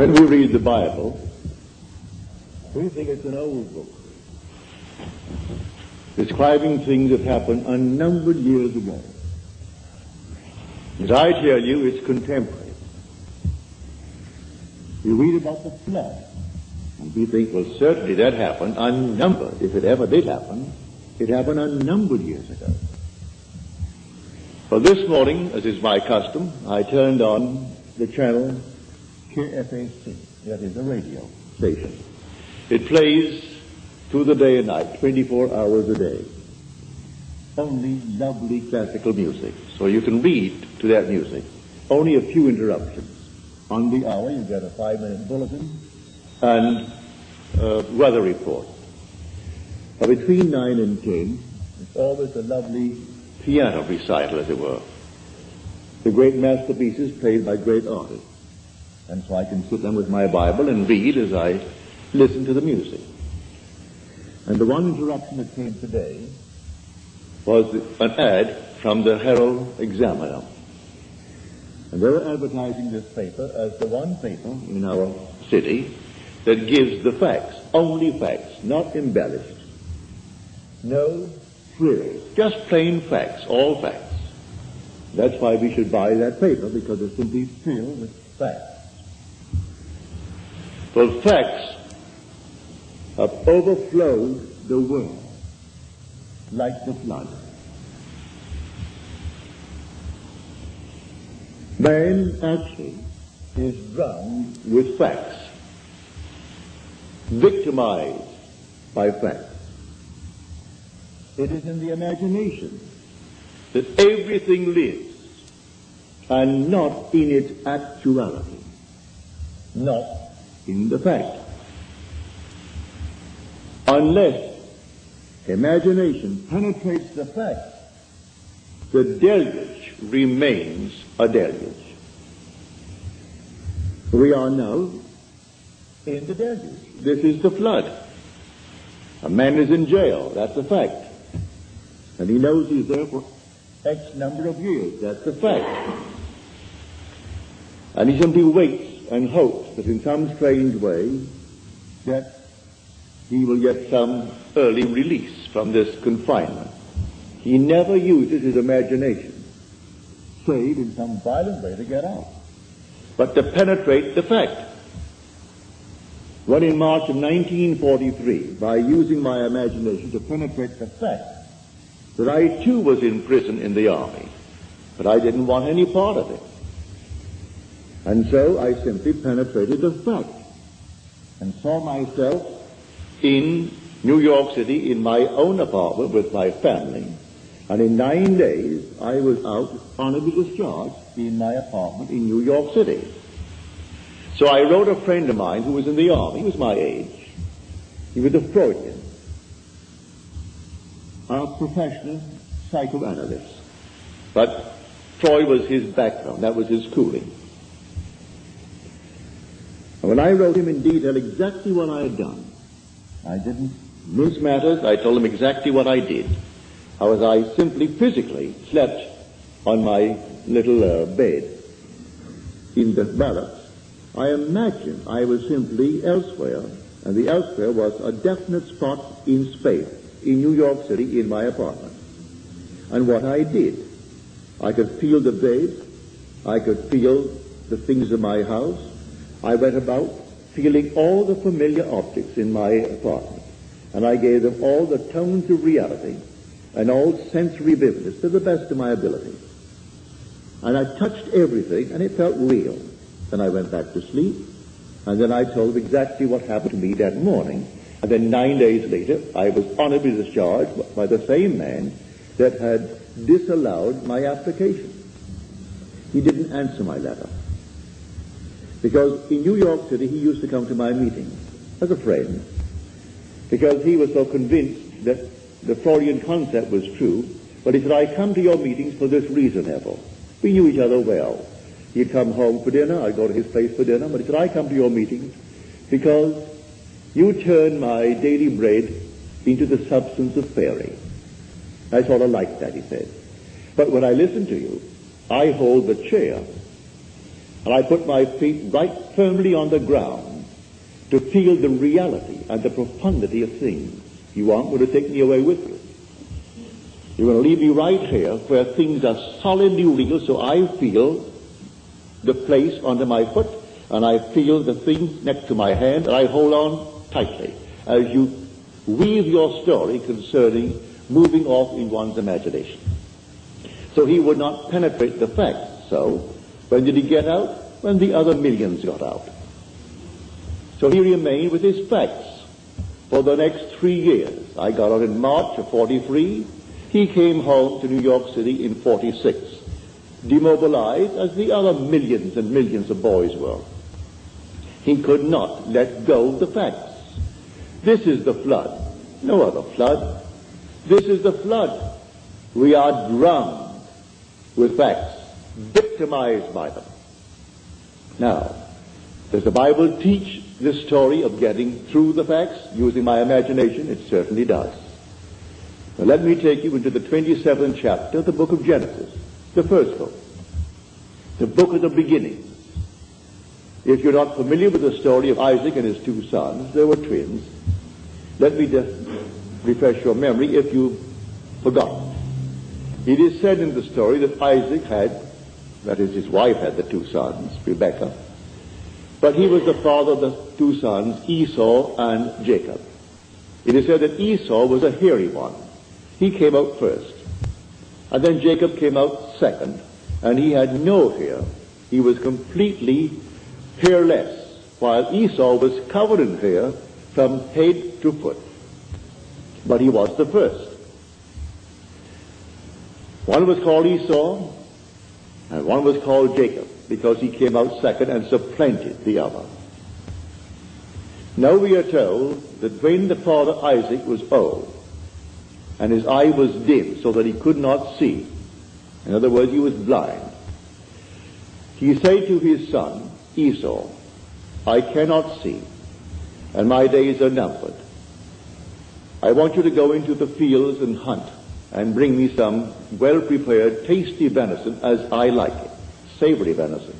When we read the Bible, we think it's an old book, describing things that happened unnumbered years ago. As I tell you, it's contemporary. You read about the flood, and we think, well, certainly that happened unnumbered. If it ever did happen, it happened unnumbered years ago. Well, this morning, as is my custom, I turned on the channel KFAC, that is a radio station. It plays through the day and night, 24 hours a day. Only lovely classical music, so you can read to that music. Only a few interruptions. On the hour, you get a 5-minute bulletin and weather report. But between 9 and 10, it's always a lovely piano recital, as it were. The great masterpieces played by great artists. And so I can sit down with my Bible and read as I listen to the music. And the one interruption that came today was an ad from the Herald Examiner. And they were advertising this paper as the one paper in our city that gives the facts, only facts, not embellished. No frills, just plain facts, all facts. That's why we should buy that paper, because it's simply filled with facts. Well, facts have overflowed the world like the flood. Man actually is drowned with facts, victimized by facts. It is in the imagination that everything lives, and not in its actuality, not in the fact. Unless imagination penetrates the fact, the deluge remains a deluge. We are now in the deluge. This is the flood. A man is in jail, that's a fact. And he knows he's there for X number of years, that's a fact. And he simply waits and hopes that in some strange way that he will get some early release from this confinement. He never uses his imagination, save in some violent way to get out, but to penetrate the fact. When in March of 1943, by using my imagination to penetrate the fact that I too was in prison in the army, but I didn't want any part of it. And so I simply penetrated the fact and saw myself in New York City in my own apartment with my family. And in 9 days, I was out honorably discharged in my apartment in New York City. So I wrote a friend of mine who was in the army. He was my age. He was a Freudian, a professional psychoanalyst. But Freud was his background. That was his schooling. And when I wrote him in detail exactly what I had done, I didn't mince matters. I told him exactly what I did. How as I simply physically slept on my little bed in the barracks, I imagined I was simply elsewhere, and the elsewhere was a definite spot in space, in New York City, in my apartment. And what I did, I could feel the bed, I could feel the things in my house. I went about feeling all the familiar objects in my apartment, and I gave them all the tones of reality and all sensory vividness to the best of my ability. And I touched everything, and it felt real. Then I went back to sleep, and then I told them exactly what happened to me that morning. And then 9 days later, I was honorably discharged by the same man that had disallowed my application. He didn't answer my letter. Because in New York City, he used to come to my meetings as a friend, because he was so convinced that the Freudian concept was true. But he said, I come to your meetings for this reason, Neville. We knew each other well. He'd come home for dinner, I'd go to his place for dinner, but he said, I come to your meetings because you turn my daily bread into the substance of fairy. I sort of like that, he said. But when I listen to you, I hold the chair And I put my feet right firmly on the ground to feel the reality and the profundity of things. You aren't going to take me away with you. You're going to leave me right here where things are solidly real, so I feel the place under my foot, and I feel the things next to my hand, and I hold on tightly as you weave your story concerning moving off in one's imagination. So he would not penetrate the facts. So when did he get out? When the other millions got out. So he remained with his facts for the next 3 years. I got out in March of 43. He came home to New York City in 46, demobilized as the other millions and millions of boys were. He could not let go of the facts. This is the flood. No other flood. This is the flood. We are drowned with facts, victimized by them. Now, does the Bible teach this story of getting through the facts using my imagination? It certainly does. Now, let me take you into the 27th chapter of the book of Genesis, the first book, the book of the beginning. If you're not familiar with the story of Isaac and his 2 sons, they were twins. Let me just refresh your memory if you've forgotten. It is said in the story that Isaac had, that is, his wife had the 2 sons, Rebekah, but he was the father of the 2 sons, Esau and Jacob. It is said that Esau was a hairy one. He came out first. And then Jacob came out second, and he had no hair. He was completely hairless, while Esau was covered in hair from head to foot. But he was the first. One was called Esau, and one was called Jacob, because he came out second and supplanted the other. Now we are told that when the father Isaac was old, and his eye was dim so that he could not see, in other words, he was blind, he said to his son Esau, I cannot see, and my days are numbered. I want you to go into the fields and hunt, and bring me some well-prepared, tasty venison as I like it, savory venison.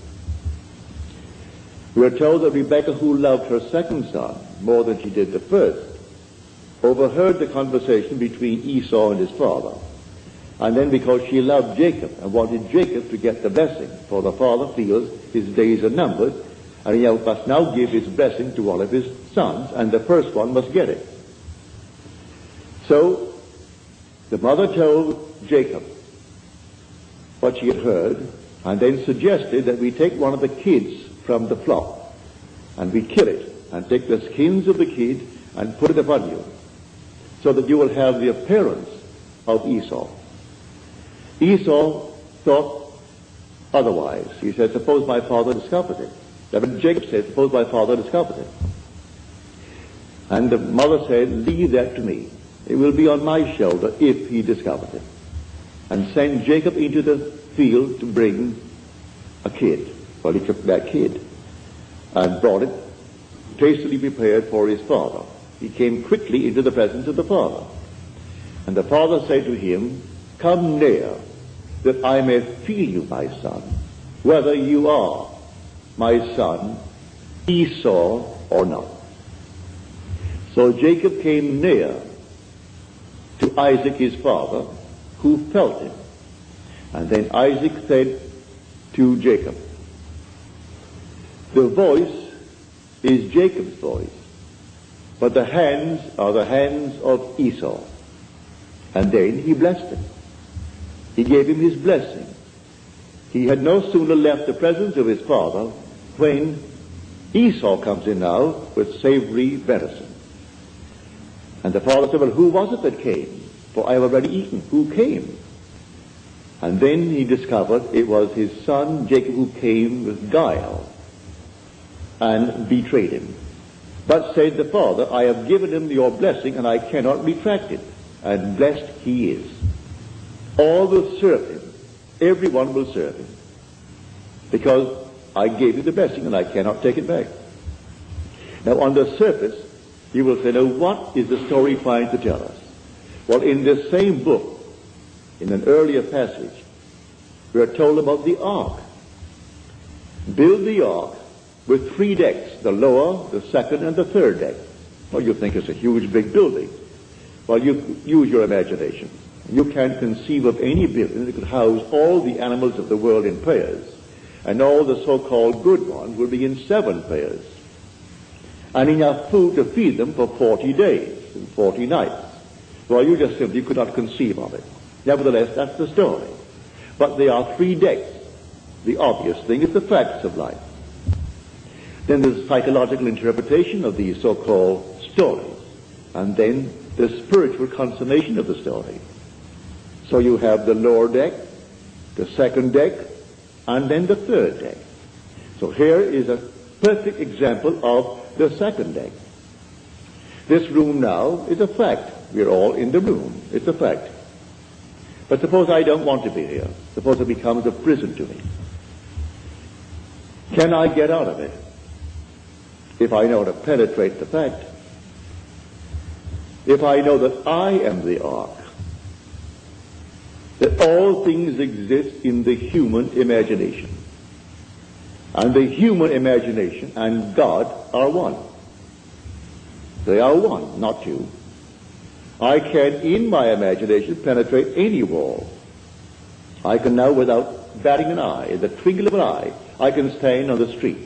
We are told that Rebekah, who loved her second son more than she did the first, overheard the conversation between Esau and his father. And then because she loved Jacob and wanted Jacob to get the blessing, for the father feels his days are numbered, and he must now give his blessing to one of his sons, and the first one must get it. So the mother told Jacob what she had heard, and then suggested that we take one of the kids from the flock, and we kill it, and take the skins of the kid and put it upon you, so that you will have the appearance of Esau. Esau thought otherwise. He said, suppose my father discovers it. Then Jacob said, suppose my father discovers it. And the mother said, leave that to me. It will be on my shoulder if he discovers it. And send Jacob into the field to bring a kid. Well, he took that kid and brought it, tastily prepared for his father. He came quickly into the presence of the father. And the father said to him, come near, that I may feel you, my son, whether you are my son Esau or not. So Jacob came near to Isaac his father, who felt him. And then Isaac said to Jacob, the voice is Jacob's voice, but the hands are the hands of Esau. And then he blessed him. He gave him his blessing. He had no sooner left the presence of his father when Esau comes in now with savory venison. And the father said, well, who was it that came? For I have already eaten. Who came? And then he discovered it was his son Jacob who came with guile and betrayed him. But said the father, I have given him your blessing and I cannot retract it. And blessed he is. All will serve him. Everyone will serve him. Because I gave you the blessing and I cannot take it back. Now on the surface, you will say, now what is the story trying to tell us? Well, in this same book, in an earlier passage, we are told about the ark. build the ark with 3 decks, the lower, the second, and the third deck. Well, you think it's a huge, big building. Well, you use your imagination. You can't conceive of any building that could house all the animals of the world in pairs, and all the so-called good ones will be in 7 pairs, and enough food to feed them for 40 days and 40 nights. Well, you just simply could not conceive of it. Nevertheless, that's the story. But there are 3 decks. The obvious thing is the facts of life. Then there's psychological interpretation of these so-called stories, and then the spiritual consummation of the story. So you have the lower deck, the second deck, and then the third deck. So here is a perfect example of the second deck. This room now is a fact. We're all in the room. It's a fact. But suppose I don't want to be here. Suppose it becomes a prison to me. Can I get out of it if I know to penetrate the fact? If I know that I am the ark, that all things exist in the human imagination, and the human imagination and God are one. They are one, not two. I can, in my imagination, penetrate any wall. I can now, without batting an eye, in the twinkle of an eye, I can stand on the street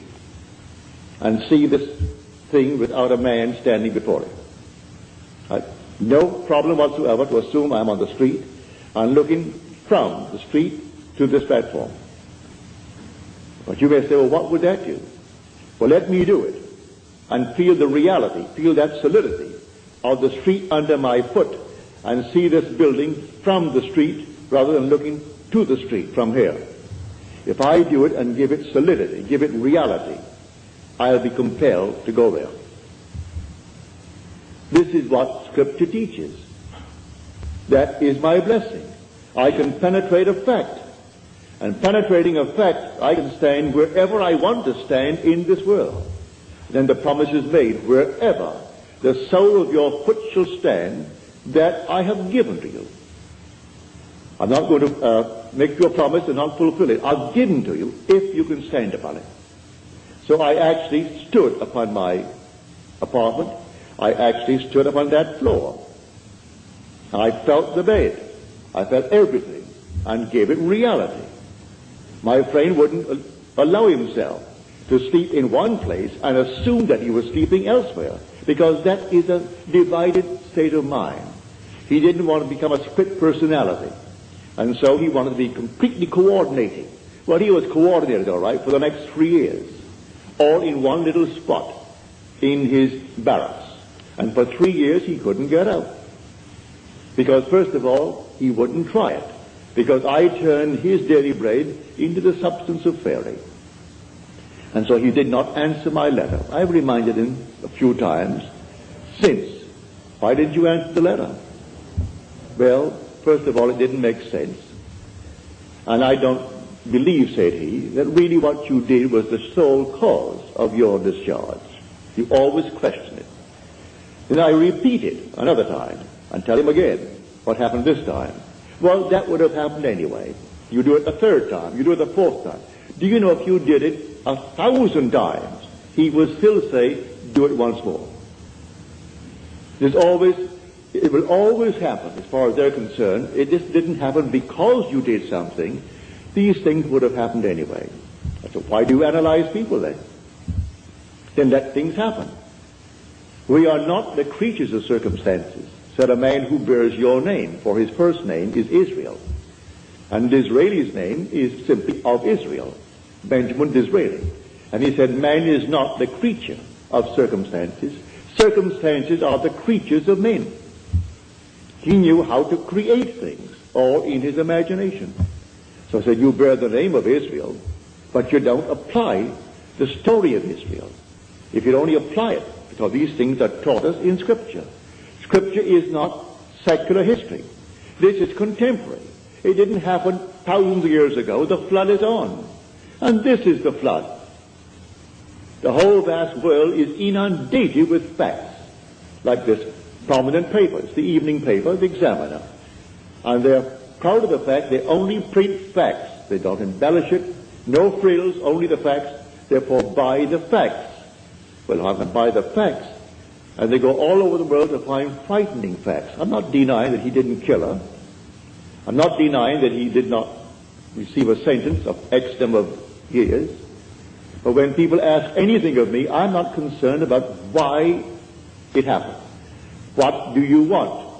and see this thing without a man standing before it. No problem whatsoever to assume I'm on the street and looking from the street to this platform. But you may say, well, what would that do? Well, let me do it and feel the reality, feel that solidity of the street under my foot, and see this building from the street rather than looking to the street from here. If I do it and give it solidity, give it reality, I'll be compelled to go there. This is what Scripture teaches. That is my blessing. I can penetrate a fact. And penetrating a fact, I can stand wherever I want to stand in this world. Then the promise is made, wherever the sole of your foot shall stand, that I have given to you. I'm not going to make you a promise and not fulfill it. I've given to you if you can stand upon it. So I actually stood upon my apartment. I actually stood upon that floor. I felt the bed. I felt everything and gave it reality. My friend wouldn't allow himself to sleep in one place and assume that he was sleeping elsewhere, because that is a divided state of mind. He didn't want to become a split personality, and so he wanted to be completely coordinating. Well, he was coordinated, all right, for the next 3 years, all in one little spot in his barracks. And for 3 years he couldn't get out. Because, first of all, he wouldn't try it. Because I turned his daily bread into the substance of fairy. And so he did not answer my letter. I've reminded him a few times since. Why didn't you answer the letter? Well, first of all, it didn't make sense. And I don't believe, said he, that really what you did was the sole cause of your discharge. You always question it. Then I repeat it another time and tell him again what happened this time. Well, that would have happened anyway. You do it a third time. You do it a fourth time. Do you know if you did it 1,000 times, he would still say, do it once more. It will always happen as far as they're concerned. It just didn't happen because you did something. These things would have happened anyway. So why do you analyze people then? Then let things happen. We are not the creatures of circumstances, said a man who bears your name, for his first name is Israel. And Disraeli's name is simply of Israel, Benjamin Disraeli. And he said, man is not the creature of circumstances. Circumstances are the creatures of men. He knew how to create things, all in his imagination. So he said, you bear the name of Israel, but you don't apply the story of Israel. If you'd only apply it, because these things are taught us in Scripture. Scripture is not secular history. This is contemporary. It didn't happen thousands of years ago. The flood is on. And this is the flood. The whole vast world is inundated with facts, like this prominent paper. It's the evening paper, the Examiner. And they're proud of the fact they only print facts. They don't embellish it. No frills, only the facts. Therefore, buy the facts. Well, I can buy the facts. And they go all over the world to find frightening facts. I'm not denying that he didn't kill her. I'm not denying that he did not receive a sentence of X number of years. But when people ask anything of me, I'm not concerned about why it happened. What do you want?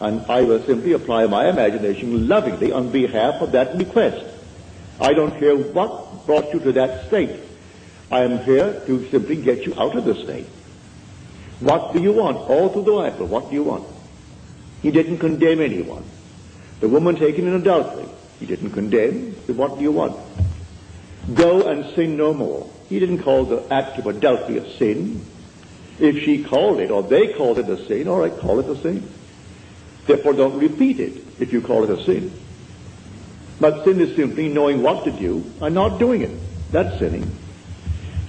And I will simply apply my imagination lovingly on behalf of that request. I don't care what brought you to that state. I am here to simply get you out of the state. What do you want? All through the Bible, what do you want? He didn't condemn anyone. The woman taken in adultery, he didn't condemn. So what do you want? Go and sin no more. He didn't call the act of adultery a sin. If she called it, or they called it a sin, all right, call it a sin. Therefore, don't repeat it if you call it a sin. But sin is simply knowing what to do and not doing it. That's sinning.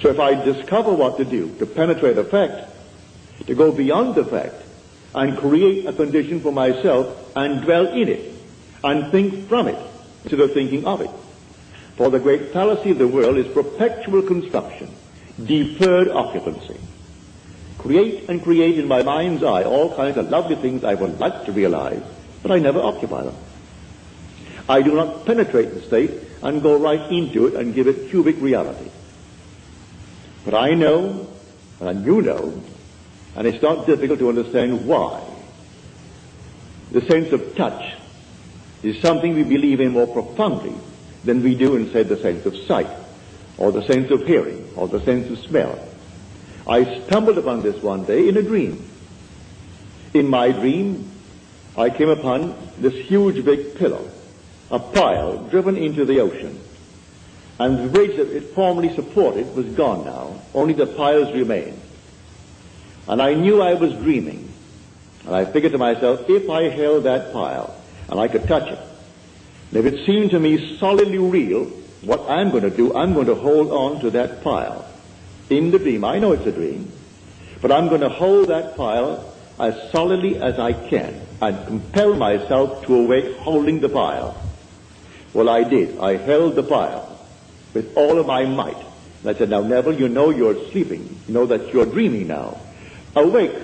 So if I discover what to do, to penetrate a fact, to go beyond the fact, and create a condition for myself, and dwell in it, and think from it, instead of thinking of it. For the great fallacy of the world is perpetual construction, deferred occupancy. Create and create in my mind's eye all kinds of lovely things I would like to realize, but I never occupy them. I do not penetrate the state and go right into it and give it cubic reality. But I know, and you know, and it's not difficult to understand why. The sense of touch is something we believe in more profoundly than we do in, say, the sense of sight, or the sense of hearing, or the sense of smell. I stumbled upon this one day in a dream. In my dream, I came upon this huge big pillar, a pile driven into the ocean. And the bridge that it formerly supported was gone now. Only the piles remained. And I knew I was dreaming. And I figured to myself, if I held that pile and I could touch it, and if it seemed to me solidly real, what I'm going to do, I'm going to hold on to that pile. In the dream, I know it's a dream, but I'm going to hold that pile as solidly as I can and compel myself to awake holding the pile. Well, I did. I held the pile with all of my might. And I said, now, Neville, you know you're sleeping. You know that you're dreaming now. Awake.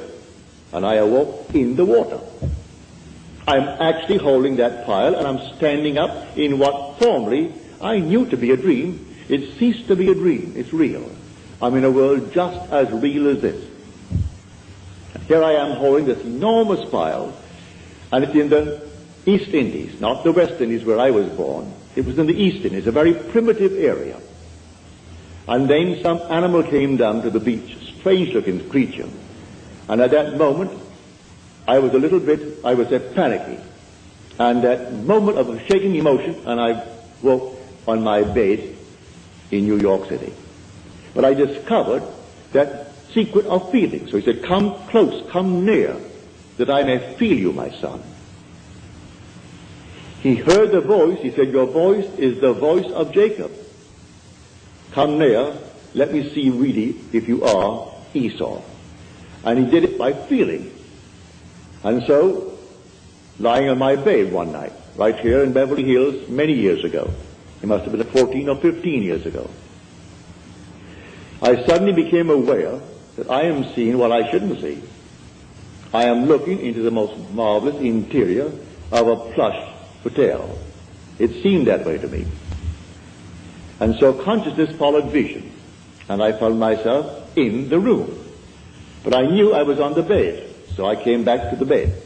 And I awoke in the water. I'm actually holding that pile, and I'm standing up in what formerly I knew to be a dream. It ceased to be a dream. It's real. I'm in a world just as real as this. Here I am holding this enormous pile, and it's in the East Indies, not the West Indies where I was born. It was in the East Indies, a very primitive area. And then some animal came down to the beach, a strange-looking creature. And at that moment, I was a little bit, I would say, panicky. And that moment of a shaking emotion, and I woke on my bed in New York City. But I discovered that secret of feeling. So he said, come close, come near, that I may feel you, my son. He heard the voice. He said, your voice is the voice of Jacob. Come near, let me see really if you are Esau. And he did it by feeling. And so, lying on my bed one night, right here in Beverly Hills, many years ago, it must have been 14 or 15 years ago, I suddenly became aware that I am seeing what I shouldn't see. I am looking into the most marvelous interior of a plush hotel. It seemed that way to me. And so consciousness followed vision, and I found myself in the room. But I knew I was on the bed, so I came back to the bed.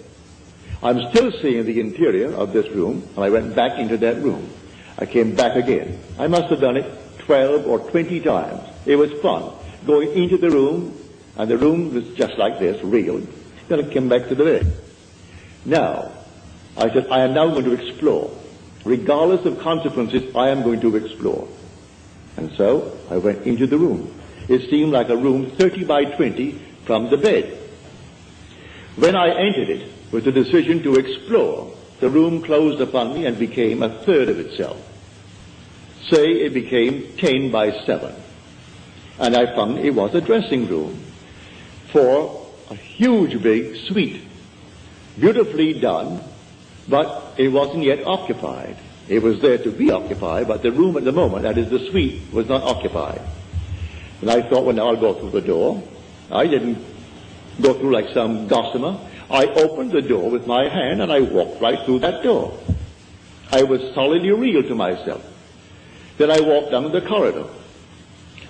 I'm still seeing the interior of this room, and I went back into that room. I came back again. I must have done it 12 or 20 times. It was fun, going into the room, and the room was just like this, real. Then I came back to the bed. Now, I said, I am now going to explore. Regardless of consequences, I am going to explore. And so, I went into the room. It seemed like a room 30 by 20 from the bed. When I entered it, with the decision to explore, the room closed upon me and became a third of itself. Say it became 10 by 7. And I found it was a dressing room for a huge big suite, beautifully done, but it wasn't yet occupied. It was there to be occupied, but the room at the moment, that is the suite, was not occupied. And I thought, well, now I'll go through the door. I didn't go through like some gossamer. I opened the door with my hand and I walked right through that door. I was solidly real to myself. Then I walked down the corridor.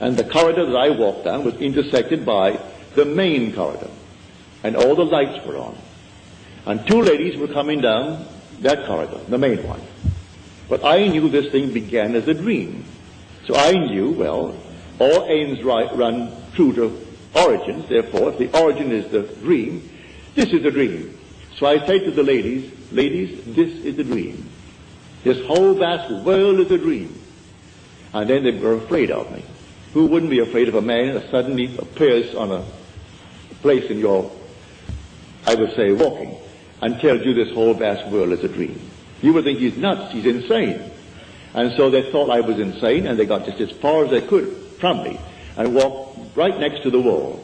And the corridor that I walked down was intersected by the main corridor. And all the lights were on. And two ladies were coming down that corridor, the main one. But I knew this thing began as a dream. So I knew, well, all ends run true to origins. Therefore, if the origin is the dream, this is the dream. So I say to the ladies, ladies, this is the dream. This whole vast world is a dream. And then they were afraid of me. Who wouldn't be afraid of a man that suddenly appears on a place in your, I would say, walking, and tells you this whole vast world is a dream? You would think he's nuts, he's insane. And so they thought I was insane, and they got just as far as they could from me, and walked right next to the wall,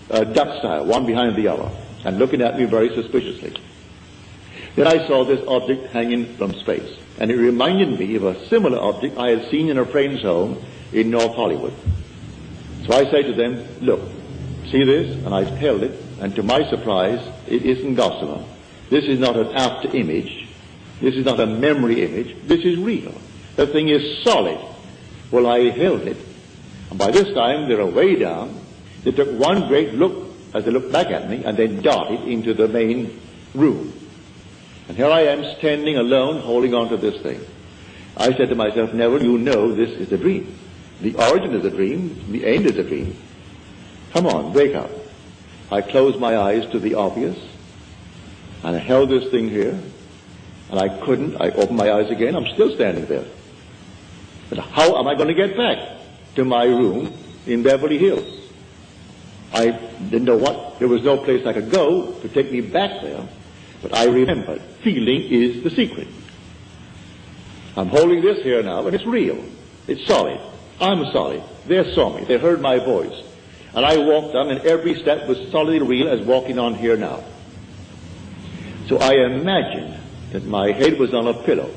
duck style, one behind the other, and looking at me very suspiciously. Then I saw this object hanging from space, and it reminded me of a similar object I had seen in a friend's home in North Hollywood. So I say to them, look, see this? And I held it, and to my surprise, it isn't gossamer. This is not an after image. This is not a memory image. This is real. The thing is solid. Well, I held it, and by this time they were way down. They took one great look as they looked back at me, and then darted into the main room. And here I am standing alone, holding on to this thing. I said to myself, Neville, you know this is a dream. The origin is a dream. The end is a dream. Come on, wake up. I closed my eyes to the obvious, and I held this thing here, and I couldn't. I opened my eyes again. I'm still standing there. But how am I going to get back to my room in Beverly Hills? I didn't know what. There was no place I could go to take me back there. But I remembered, feeling is the secret. I'm holding this here now, and it's real. It's solid. I'm solid. They saw me. They heard my voice. And I walked on, and every step was solidly real as walking on here now. So I imagined that my head was on a pillow.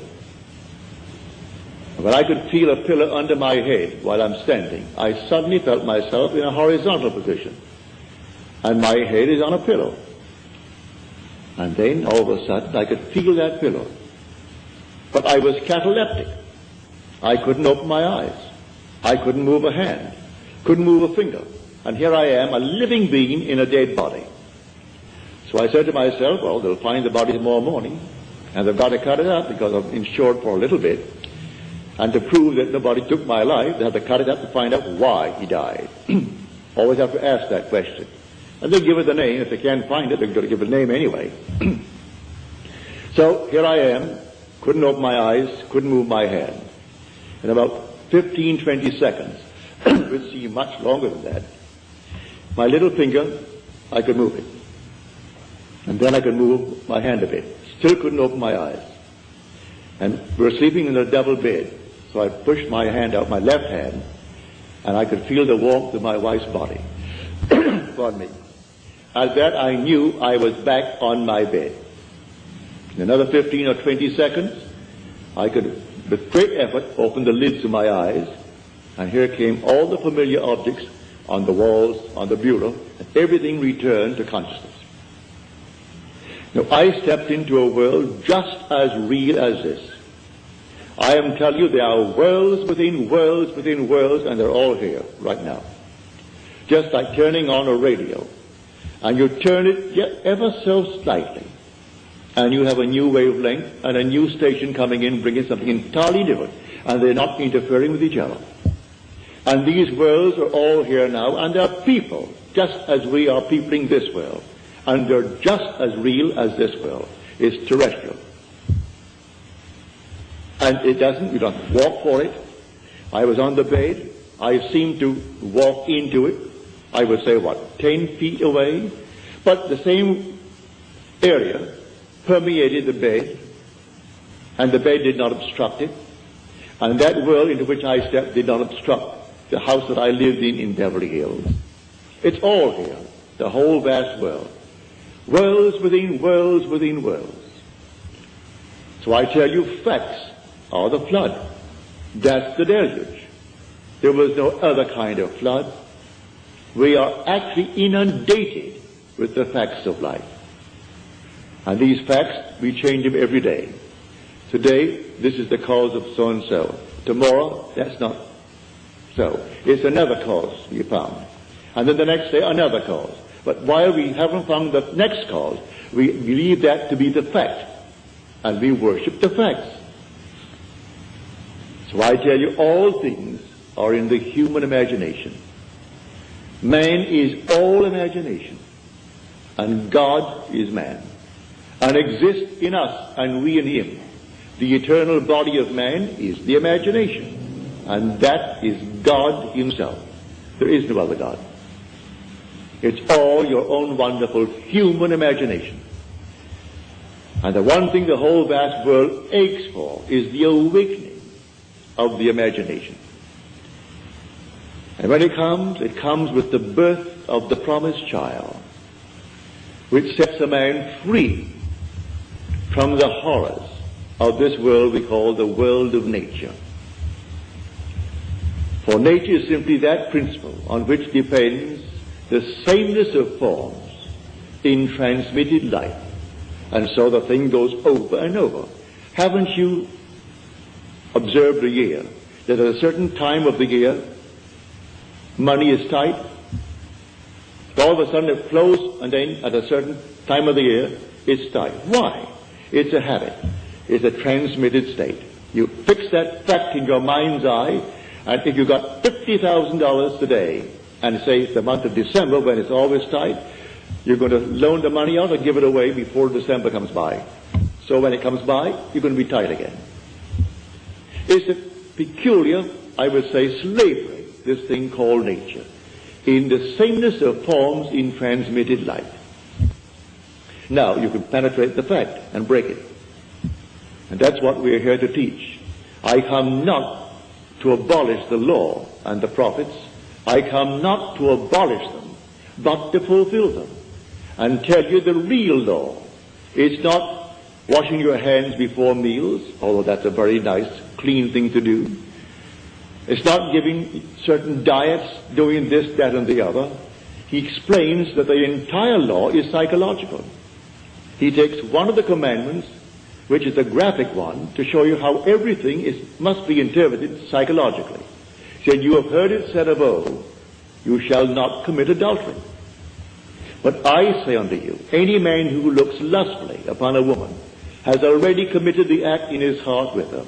And when I could feel a pillow under my head while I'm standing, I suddenly felt myself in a horizontal position. And my head is on a pillow. And then, all of a sudden, I could feel that pillow. But I was cataleptic. I couldn't open my eyes. I couldn't move a hand. Couldn't move a finger. And here I am, a living being in a dead body. So I said to myself, well, they'll find the body tomorrow morning, and they've got to cut it up because I'm insured for a little bit. And to prove that nobody took my life, they have to cut it up to find out why he died. Always have to ask that question. And they'll give it the name. If they can't find it, they're going to give it a name anyway. So here I am, couldn't open my eyes, couldn't move my hand. In about 15, 20 seconds, which seemed much longer than that, my little finger, I could move it. And then I could move my hand a bit. Still couldn't open my eyes. And we were sleeping in a double bed. So I pushed my hand out, my left hand, and I could feel the warmth of my wife's body. Pardon me. At that, I knew I was back on my bed. In another 15 or 20 seconds, I could, with great effort, open the lids of my eyes, and here came all the familiar objects on the walls, on the bureau, and everything returned to consciousness. Now, I stepped into a world just as real as this. I am telling you, there are worlds within worlds within worlds, and they're all here right now. Just like turning on a radio. And you turn it ever so slightly, and you have a new wavelength and a new station coming in, bringing something entirely different, and they're not interfering with each other. And these worlds are all here now, and there are people, just as we are peopling this world, and they're just as real as this world. It's terrestrial. And it doesn't, you don't walk for it. I was on the bed. I seemed to walk into it. I would say, 10 feet away? But the same area permeated the bed, and the bed did not obstruct it. And that world into which I stepped did not obstruct the house that I lived in Beverly Hills. It's all here, the whole vast world. Worlds within worlds within worlds. So I tell you, facts or the flood. That's the deluge. There was no other kind of flood. We are actually inundated with the facts of life. And these facts, we change them every day. Today, this is the cause of so-and-so. Tomorrow, that's not so. It's another cause we found. And then the next day, another cause. But while we haven't found the next cause, we believe that to be the fact. And we worship the facts. So I tell you, all things are in the human imagination. Man is all imagination. And God is man. And exists in us, and we in him. The eternal body of man is the imagination. And that is God himself. There is no other God. It's all your own wonderful human imagination. And the one thing the whole vast world aches for is the awakening of the imagination. And when it comes with the birth of the promised child, which sets a man free from the horrors of this world we call the world of nature. For nature is simply that principle on which depends the sameness of forms in transmitted life. And so the thing goes over and over. Haven't you observed a year that at a certain time of the year money is tight? All of a sudden it flows, and then at a certain time of the year it's tight. Why? It's a habit. It's a transmitted state. You fix that fact in your mind's eye, and if you got $50,000 today, and say it's the month of December when it's always tight, you're going to loan the money out or give it away before December comes by. So when it comes by, you're going to be tight again. It's a peculiar, I would say, slavery, this thing called nature, in the sameness of forms in transmitted life. Now, you can penetrate the fact and break it. And that's what we're here to teach. I come not to abolish the law and the prophets. I come not to abolish them, but to fulfill them. And tell you the real law. It's not washing your hands before meals, although that's a very nice, clean thing to do. It's not giving certain diets, doing this, that, and the other. He explains that the entire law is psychological. He takes one of the commandments, which is the graphic one, to show you how everything must be interpreted psychologically. He said, you have heard it said of old, you shall not commit adultery. But I say unto you, any man who looks lustfully upon a woman has already committed the act in his heart with her.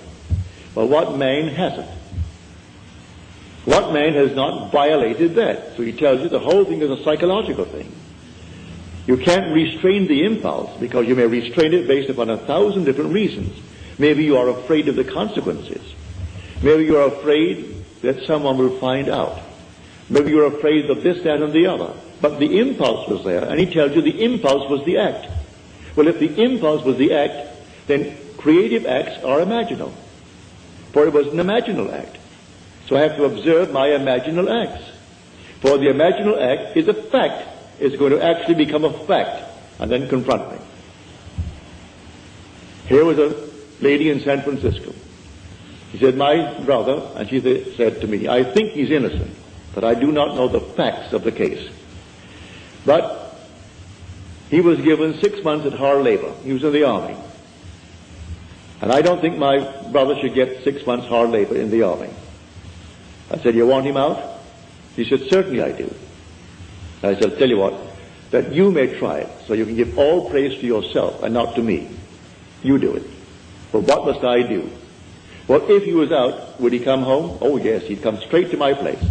But what man hasn't? What man has not violated that? So he tells you the whole thing is a psychological thing. You can't restrain the impulse because you may restrain it based upon 1,000 different reasons. Maybe you are afraid of the consequences. Maybe you are afraid that someone will find out. Maybe you're afraid of this, that, and the other. But the impulse was there, and he tells you the impulse was the act. Well, if the impulse was the act, then creative acts are imaginal. For it was an imaginal act. So I have to observe my imaginal acts. For the imaginal act is a fact. It's going to actually become a fact and then confront me. Here was a lady in San Francisco. She said, my brother, and she said to me, I think he's innocent, but I do not know the facts of the case. But he was given 6 months at hard labor. He was in the army. And I don't think my brother should get 6 months hard labor in the army. I said, you want him out? He said, certainly I do. I said, tell you what, that you may try it, so you can give all praise to yourself and not to me. You do it. But what must I do? Well, if he was out, would he come home? Oh, yes, he'd come straight to my place.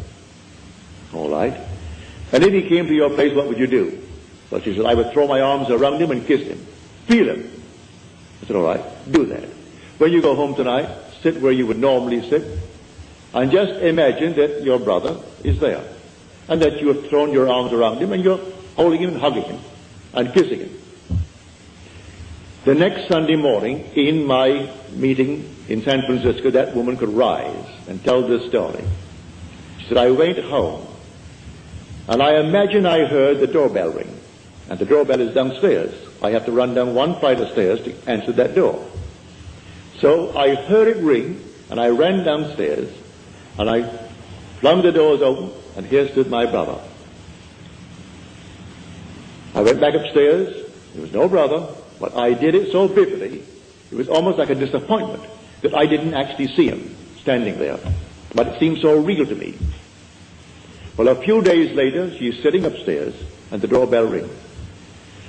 All right. And if he came to your place, what would you do? Well, she said, I would throw my arms around him and kiss him. Feel him. I said, all right, do that. When you go home tonight, sit where you would normally sit, and just imagine that your brother is there, and that you have thrown your arms around him, and you're holding him and hugging him, and kissing him. The next Sunday morning, in my meeting in San Francisco, that woman could rise and tell this story. She said, I went home, and I imagine I heard the doorbell ring, and the doorbell is downstairs. I have to run down one flight of stairs to answer that door. So I heard it ring, and I ran downstairs, and I flung the doors open, and here stood my brother. I went back upstairs. There was no brother, but I did it so vividly, it was almost like a disappointment that I didn't actually see him standing there. But it seemed so real to me. Well, a few days later, she's sitting upstairs, and the doorbell rings.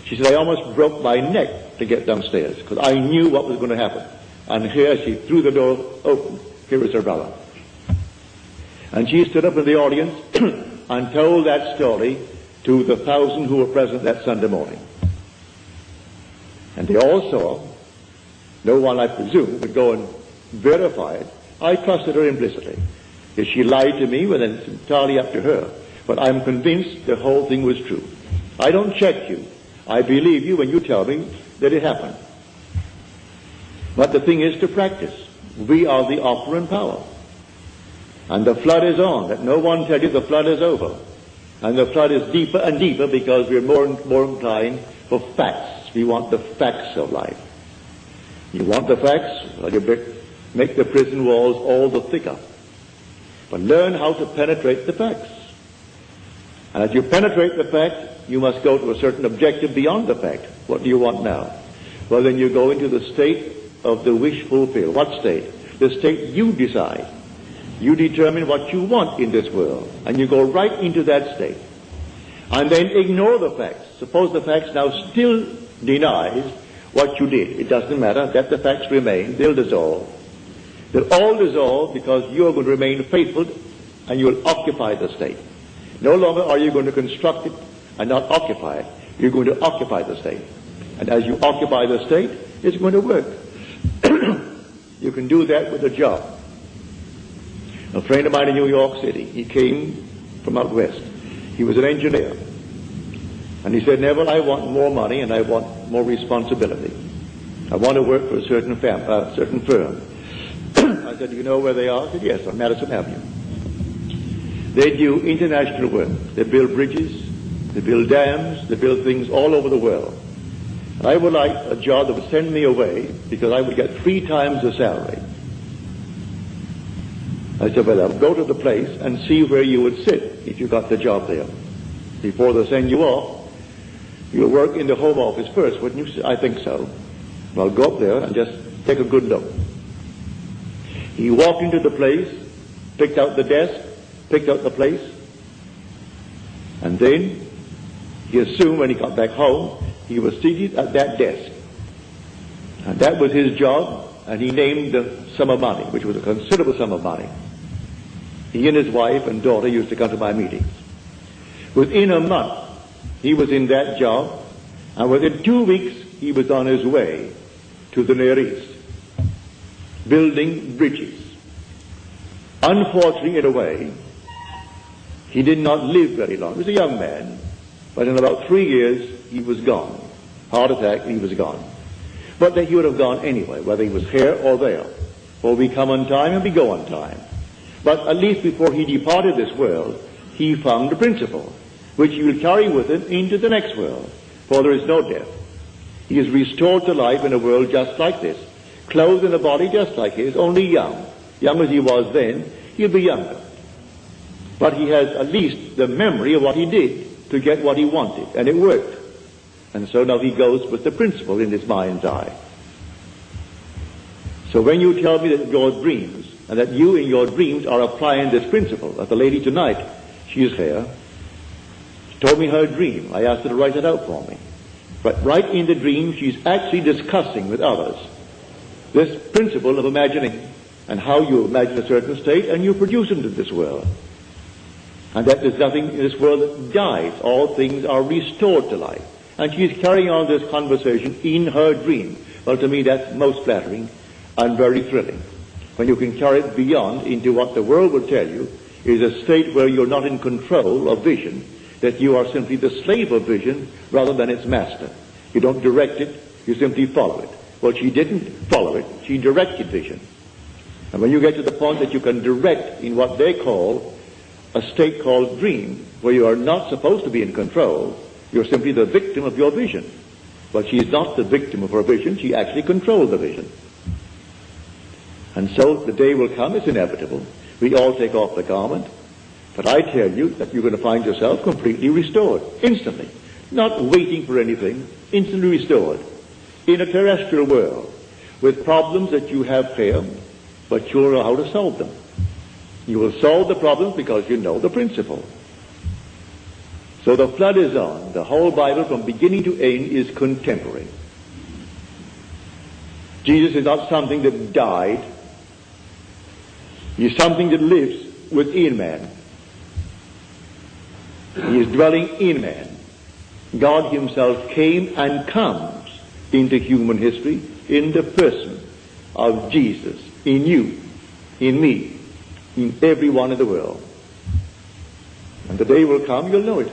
She said, I almost broke my neck to get downstairs, because I knew what was going to happen. And here she threw the door open. Here is her brother. And she stood up in the audience and told that story to the 1,000 who were present that Sunday morning. And they all saw, no one, I presume, would go and verify it. I trusted her implicitly. If she lied to me, well, then it's entirely up to her. But I'm convinced the whole thing was true. I don't check you. I believe you when you tell me that it happened. But the thing is to practice. We are the operant power. And the flood is on. Let no one tell you the flood is over. And the flood is deeper and deeper because we're more and more inclined for facts. We want the facts of life. You want the facts? Well, you make the prison walls all the thicker. But learn how to penetrate the facts. And as you penetrate the fact, you must go to a certain objective beyond the fact. What do you want now? Well, then you go into the state of the wish fulfilled. What state? The state you decide. You determine what you want in this world. And you go right into that state. And then ignore the facts. Suppose the facts now still denies what you did. It doesn't matter. Let the facts remain. They'll dissolve. They'll all dissolve because you are going to remain faithful and you will occupy the state. No longer are you going to construct it and not occupy it. You're going to occupy the state. And as you occupy the state, it's going to work. You can do that with a job. A friend of mine in New York City, he came from out west. He was an engineer. And he said, Neville, I want more money and I want more responsibility. I want to work for a certain firm. I said, do you know where they are? He said, yes, on Madison Avenue. They do international work. They build bridges, they build dams, they build things all over the world. And I would like a job that would send me away because I would get 3 times the salary. I said, well, I'll go to the place and see where you would sit if you got the job there. Before they send you off, you'll work in the Home Office first, wouldn't you? I think so. Well, go up there and just take a good look. He walked into the place, picked out the desk, picked out the place, and then he assumed when he got back home, he was seated at that desk. And that was his job, and he named the sum of money, which was a considerable sum of money. He and his wife and daughter used to come to my meetings. Within a month, he was in that job, and within 2 weeks, he was on his way to the Near East, building bridges. Unfortunately, in a way, he did not live very long. He was a young man, but in about 3 years, he was gone. Heart attack, he was gone. But that he would have gone anyway, whether he was here or there. For we come on time and we go on time. But at least before he departed this world, he found a principle, which he will carry with him into the next world. For there is no death. He is restored to life in a world just like this, clothed in a body just like his, only young. Young as he was then, he'll be younger. But he has at least the memory of what he did to get what he wanted, and it worked. And so now he goes with the principle in his mind's eye. So when you tell me that your dreams, and that you in your dreams are applying this principle, like the lady tonight, she is here, she told me her dream. I asked her to write it out for me. But right in the dream, she's actually discussing with others this principle of imagining, and how you imagine a certain state, and you produce it into this world. And that there's nothing in this world that dies. All things are restored to life. And she's carrying on this conversation in her dream. Well, to me, that's most flattering and very thrilling. When you can carry it beyond into what the world will tell you is a state where you're not in control of vision, that you are simply the slave of vision rather than its master. You don't direct it, you simply follow it. Well, she didn't follow it, she directed vision. And when you get to the point that you can direct in what they call a state called dream, where you are not supposed to be in control, you're simply the victim of your vision. But she is not the victim of her vision, she actually controlled the vision. And so the day will come, it's inevitable. We all take off the garment. But I tell you that you're going to find yourself completely restored, instantly. Not waiting for anything, instantly restored. In a terrestrial world, with problems that you have here, but you'll know how to solve them. You will solve the problems because you know the principle. So the flood is on. The whole Bible from beginning to end is contemporary. Jesus is not something that died. He is something that lives within man. He is dwelling in man. God himself came and comes into human history in the person of Jesus, in you, in me, in everyone in the world. And the day will come, you'll know it.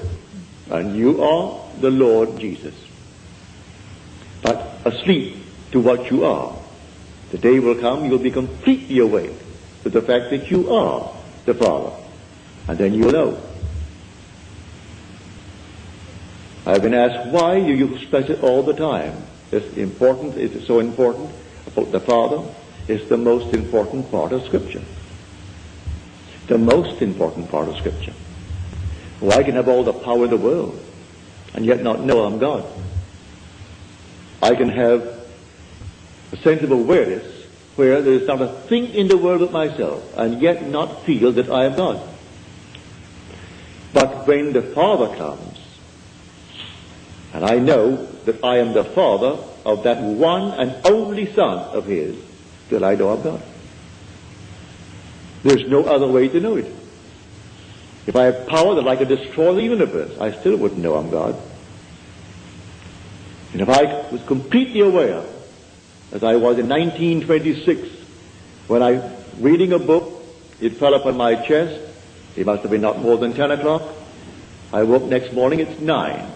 And you are the Lord Jesus. But asleep to what you are. The day will come, you'll be completely awake to the fact that you are the Father. And then you'll know. I've been asked, why do you express it all the time? It's important, it's so important about the Father. It's the most important part of Scripture. The most important part of Scripture. Well, I can have all the power in the world and yet not know I'm God. I can have a sense of awareness where there is not a thing in the world but myself and yet not feel that I am God. But when the Father comes, and I know that I am the Father of that one and only Son of His, that I know I'm God. There's no other way to know it. If I have power that I could destroy the universe, I still wouldn't know I'm God. And if I was completely aware, as I was in 1926, when I, reading a book, it fell upon my chest. It must have been not more than 10 o'clock. I woke next morning, it's 9.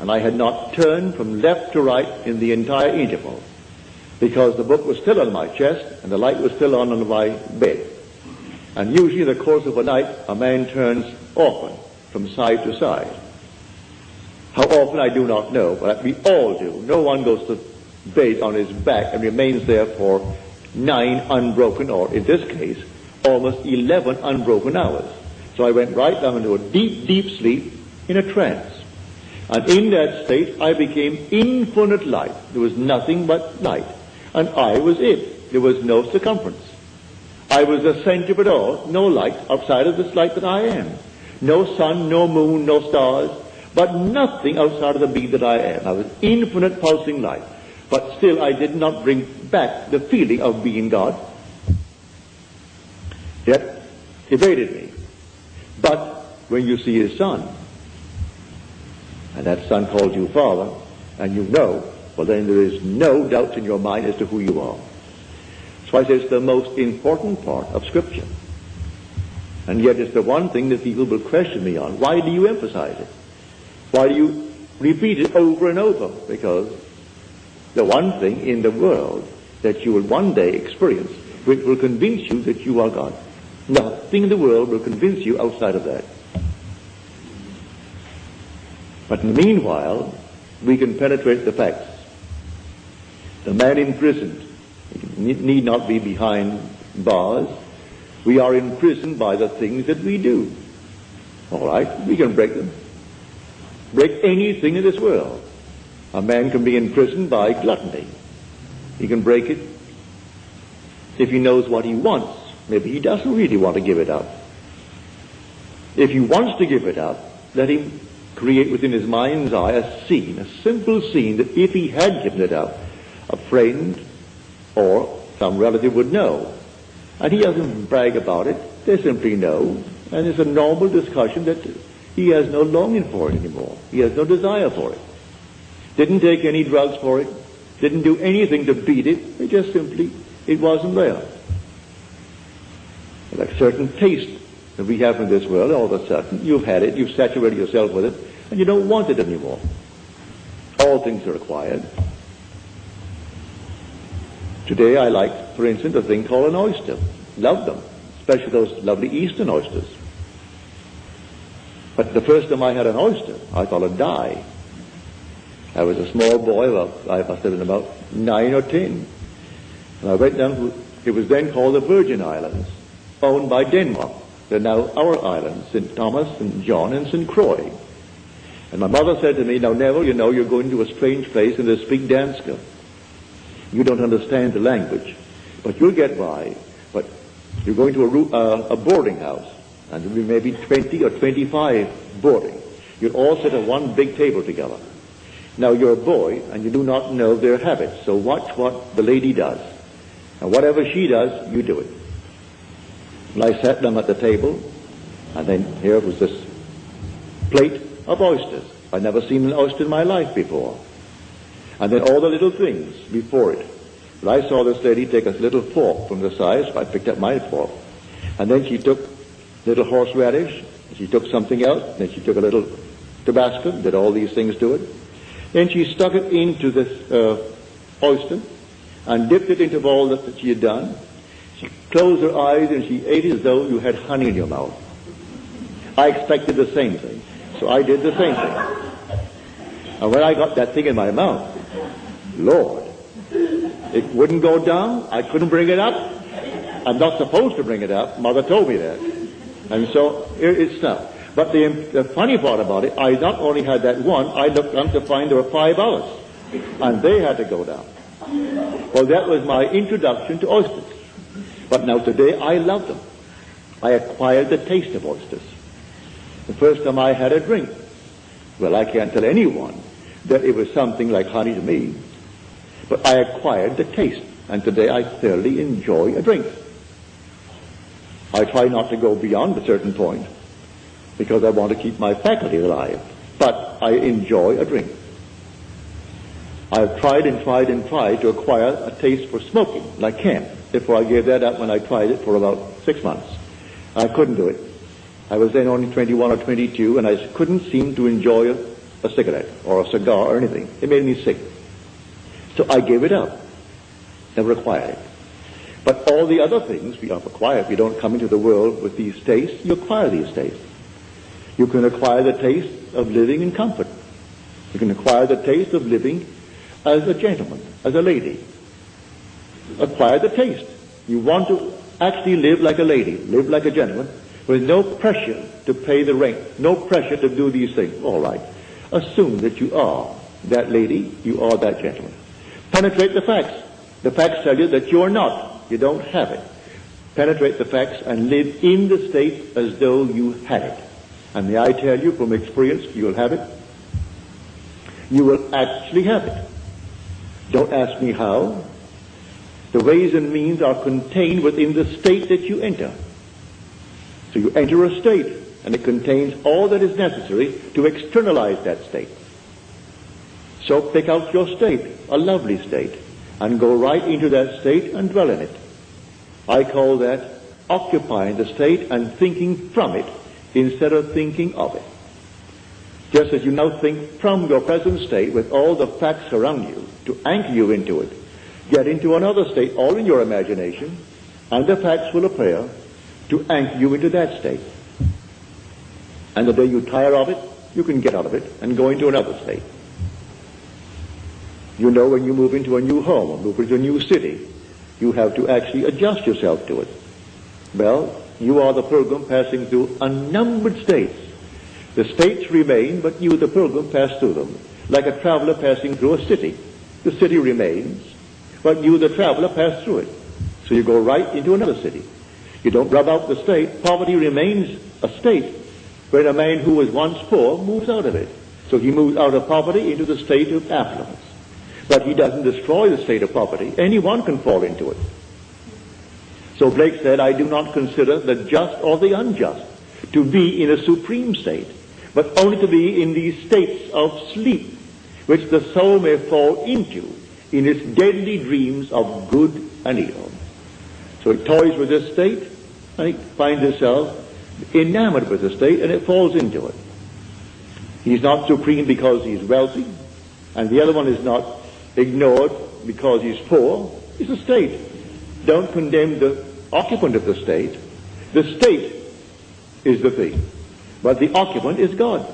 And I had not turned from left to right in the entire interval, because the book was still on my chest and the light was still on my bed. And usually in the course of a night, a man turns often from side to side. How often I do not know, but we all do. No one goes to bed on his back and remains there for 9 unbroken, or in this case, almost 11 unbroken hours. So I went right down into a deep, deep sleep in a trance. And in that state, I became infinite light. There was nothing but light. And I was it. There was no circumference. I was the center of it all. No light outside of this light that I am. No sun, no moon, no stars, but nothing outside of the being that I am. I was infinite pulsing light. But still, I did not bring back the feeling of being God. Yet, evaded me. But when you see His Son, and that Son calls you Father, and you know, well then there is no doubt in your mind as to who you are. So I say it's the most important part of Scripture. And yet it's the one thing that people will question me on. Why do you emphasize it? Why do you repeat it over and over? Because the one thing in the world that you will one day experience which will convince you that you are God. Nothing in the world will convince you outside of that. But in the meanwhile, we can penetrate the facts. The man imprisoned need not be behind bars. We are imprisoned by the things that we do. All right, we can break them. Break anything in this world. A man can be imprisoned by gluttony. He can break it if he knows what he wants. Maybe he doesn't really want to give it up. If he wants to give it up, let him create within his mind's eye a scene, a simple scene that if he had given it up, a friend or some relative would know. And he doesn't brag about it. They simply know. And it's a normal discussion that he has no longing for it anymore. He has no desire for it. Didn't take any drugs for it. Didn't do anything to beat it. It just simply, it wasn't there. Like certain taste that we have in this world, all of a sudden, you've had it, you've saturated yourself with it, and you don't want it anymore. All things are acquired. Today I like, for instance, a thing called an oyster. Love them, especially those lovely Eastern oysters. But the first time I had an oyster, I thought I'd die. I was a small boy, I must have been about 9 or 10. And I went down to It was then called the Virgin Islands, owned by Denmark. They're now our islands, St. Thomas, St. John, and St. Croix. And my mother said to me, now Neville, you know, you're going to a strange place and they speak Danska. You don't understand the language, but you'll get by. But you're going to a boarding house, and there'll be maybe 20 or 25 boarding. You'll all sit at one big table together. Now you're a boy, and you do not know their habits, so watch what the lady does. And whatever she does, you do it. And I sat down at the table, and then here was this plate of oysters. I'd never seen an oyster in my life before. And then all the little things before it. But I saw this lady take a little fork from the side, so I picked up my fork. And then she took little horseradish, she took something else, then she took a little Tabasco, did all these things to it. Then she stuck it into this oyster and dipped it into all that she had done. She closed her eyes and she ate it as though you had honey in your mouth. I expected the same thing, so I did the same thing. And when I got that thing in my mouth, Lord, it wouldn't go down. I couldn't bring it up. I'm not supposed to bring it up. Mother told me that. And so here it stopped. But the funny part about it, I not only had that one, I looked up to find there were 5 others. And they had to go down. Well, that was my introduction to oysters. But now today I love them. I acquired the taste of oysters. The first time I had a drink, well, I can't tell anyone that it was something like honey to me. But I acquired the taste, and today I thoroughly enjoy a drink. I try not to go beyond a certain point, because I want to keep my faculty alive. But I enjoy a drink. I've tried and tried and tried to acquire a taste for smoking, and I can't. Therefore I gave that up when I tried it for about 6 months. I couldn't do it. I was then only 21 or 22, and I couldn't seem to enjoy a cigarette or a cigar or anything. It made me sick. So I gave it up. Never acquired it. But all the other things we have acquired. We don't come into the world with these tastes. You acquire these tastes. You can acquire the taste of living in comfort. You can acquire the taste of living as a gentleman, as a lady. Acquire the taste. You want to actually live like a lady, live like a gentleman, with no pressure to pay the rent, no pressure to do these things. All right. Assume that you are that lady, you are that gentleman. Penetrate the facts. The facts tell you that you're not. You don't have it. Penetrate the facts and live in the state as though you had it. And may I tell you from experience, you'll have it. You will actually have it. Don't ask me how. The ways and means are contained within the state that you enter. So you enter a state, and it contains all that is necessary to externalize that state. So pick out your state, a lovely state, and go right into that state and dwell in it. I call that occupying the state and thinking from it instead of thinking of it. Just as you now think from your present state with all the facts around you to anchor you into it, get into another state, all in your imagination, and the facts will appear to anchor you into that state. And the day you tire of it, you can get out of it and go into another state. You know, when you move into a new home or move into a new city, you have to actually adjust yourself to it. Well, you are the pilgrim passing through unnumbered states. The states remain, but you, the pilgrim, pass through them, like a traveler passing through a city. The city remains, but you, the traveler, pass through it. So you go right into another city. You don't rub out the state. Poverty remains a state, but a man who was once poor moves out of it. So he moves out of poverty into the state of affluence. But he doesn't destroy the state of poverty. Anyone can fall into it. So Blake said, I do not consider the just or the unjust to be in a supreme state, but only to be in these states of sleep, which the soul may fall into in its deadly dreams of good and evil. So it toys with this state, and it finds itself enamored with the state, and it falls into it. He's not supreme because he's wealthy, and the other one is not ignored because he's poor. It's a state. Don't condemn the occupant of the state. The state is the thing, but the occupant is God.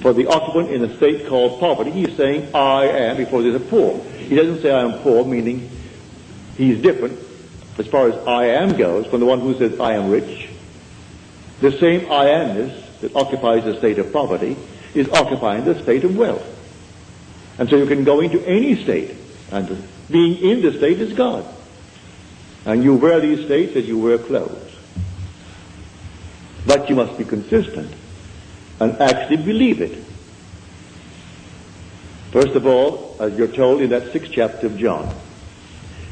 For the occupant in a state called poverty, he's saying, I am, before there's a poor. He doesn't say I am poor, meaning he's different. as far as I am goes, from the one who says I am rich, the same I amness that occupies the state of poverty is occupying the state of wealth. And so you can go into any state, and being in the state is God. And you wear these states as you wear clothes. But you must be consistent and actually believe it. First of all, as you're told in that 6th chapter of John,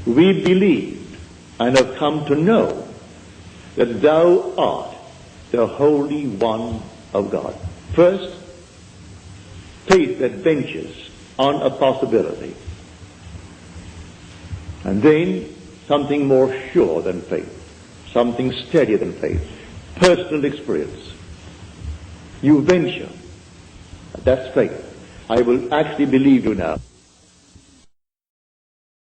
we believed and have come to know that thou art the Holy One of God. First, faith that ventures on a possibility. And then something more sure than faith, something steadier than faith, personal experience. You venture. That's faith. I will actually believe you now.